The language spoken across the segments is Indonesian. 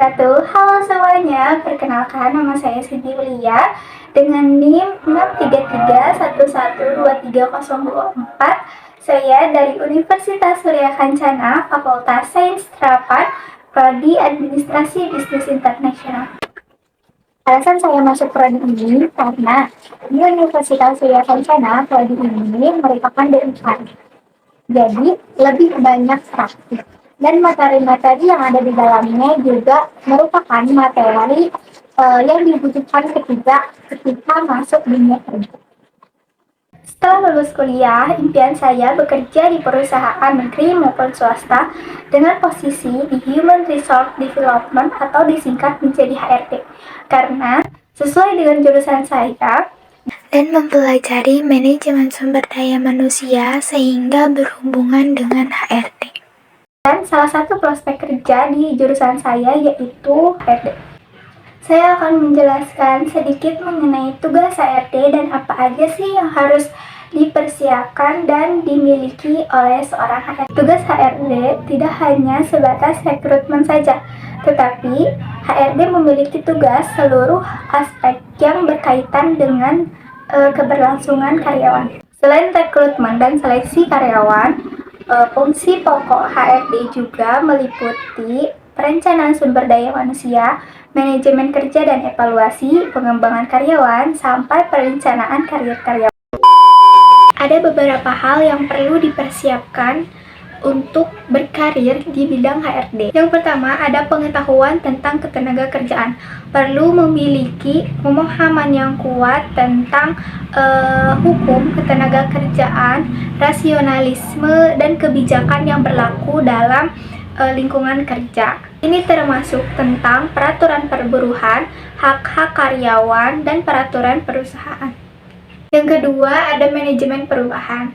wabarakatuh. Halo semuanya, perkenalkan nama saya Siti Ulia dengan NIM 633112304. Saya dari Universitas Surya Kencana, Fakultas Sains Terapan, Prodi Administrasi Bisnis Internasional. Alasan saya masuk prodi ini karena di Universitas Surya Kencana, prodi ini merupakan D4. Jadi lebih banyak praktik. Dan materi-materi yang ada di dalamnya juga merupakan materi yang dibutuhkan ketika masuk dunia kerja. Setelah lulus kuliah, impian saya bekerja di perusahaan negeri maupun swasta dengan posisi di Human Resource Development atau disingkat menjadi HRD. Karena sesuai dengan jurusan saya dan mempelajari manajemen sumber daya manusia sehingga berhubungan dengan HRD. Dan salah satu prospek kerja di jurusan saya yaitu HRD. Saya akan menjelaskan sedikit mengenai tugas HRD dan apa aja sih yang harus dipersiapkan dan dimiliki oleh seorang HRD. Tugas HRD tidak hanya sebatas rekrutmen saja, tetapi HRD memiliki tugas seluruh aspek yang berkaitan dengan keberlangsungan karyawan. Selain rekrutmen dan seleksi karyawan, fungsi pokok HRD juga meliputi perencanaan sumber daya manusia, manajemen kerja dan evaluasi, pengembangan karyawan, sampai perencanaan karir karyawan. Ada beberapa hal yang perlu dipersiapkan untuk berkarir di bidang HRD. Yang pertama, ada pengetahuan tentang ketenagakerjaan. Perlu memiliki pemahaman yang kuat tentang hukum ketenagakerjaan, rasionalisme, dan kebijakan yang berlaku dalam lingkungan kerja. Ini termasuk tentang peraturan perburuhan, hak-hak karyawan, dan peraturan perusahaan. Yang kedua, ada manajemen perubahan.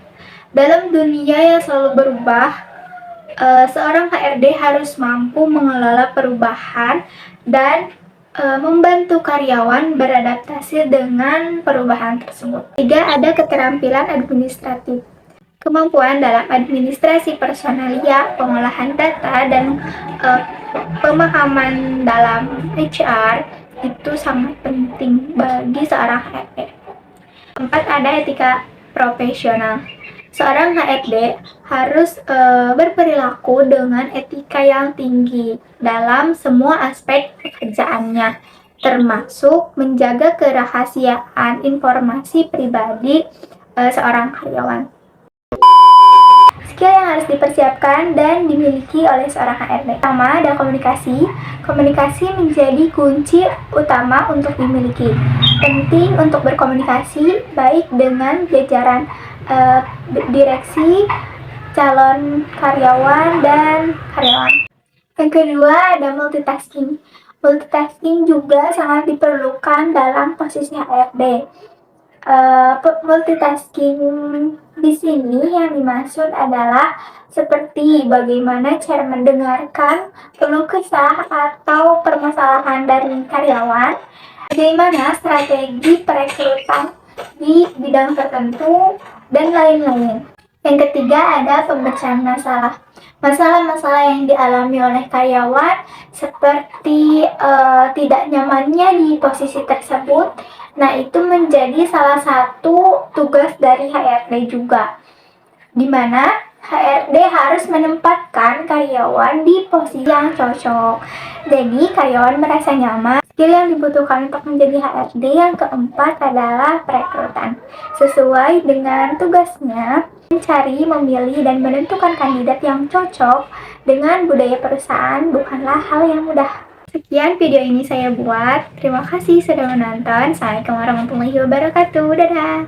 Dalam dunia yang selalu berubah, seorang HRD harus mampu mengelola perubahan dan membantu karyawan beradaptasi dengan perubahan tersebut. Tiga, ada keterampilan administratif. Kemampuan dalam administrasi personalia, pengolahan data, dan pemahaman dalam HR itu sangat penting bagi seorang HRD. Empat, ada etika profesional. Seorang HRD harus berperilaku dengan etika yang tinggi dalam semua aspek pekerjaannya, termasuk menjaga kerahasiaan informasi pribadi seorang karyawan. Skill yang harus dipersiapkan dan dimiliki oleh seorang HRD. Pertama, ada komunikasi. Komunikasi menjadi kunci utama untuk dimiliki. Penting untuk berkomunikasi baik dengan jajaran direksi, calon karyawan, dan karyawan. Yang kedua, ada multitasking. Multitasking juga sangat diperlukan dalam posisi HRD. Multitasking di sini yang dimaksud adalah seperti bagaimana cara mendengarkan keluh kesah atau permasalahan dari karyawan, bagaimana strategi perekrutan di bidang tertentu, dan lain-lain. Yang ketiga, ada pemecahan masalah. Masalah-masalah yang dialami oleh karyawan seperti tidak nyamannya di posisi tersebut. Nah, itu menjadi salah satu tugas dari HRD juga, di mana HRD harus menempatkan karyawan di posisi yang cocok. Jadi, karyawan merasa nyaman. Skill yang dibutuhkan untuk menjadi HRD yang keempat adalah perekrutan. Sesuai dengan tugasnya, mencari, memilih, dan menentukan kandidat yang cocok dengan budaya perusahaan bukanlah hal yang mudah. Sekian video ini saya buat. Terima kasih sudah menonton. Assalamualaikum warahmatullahi wabarakatuh. Dadah!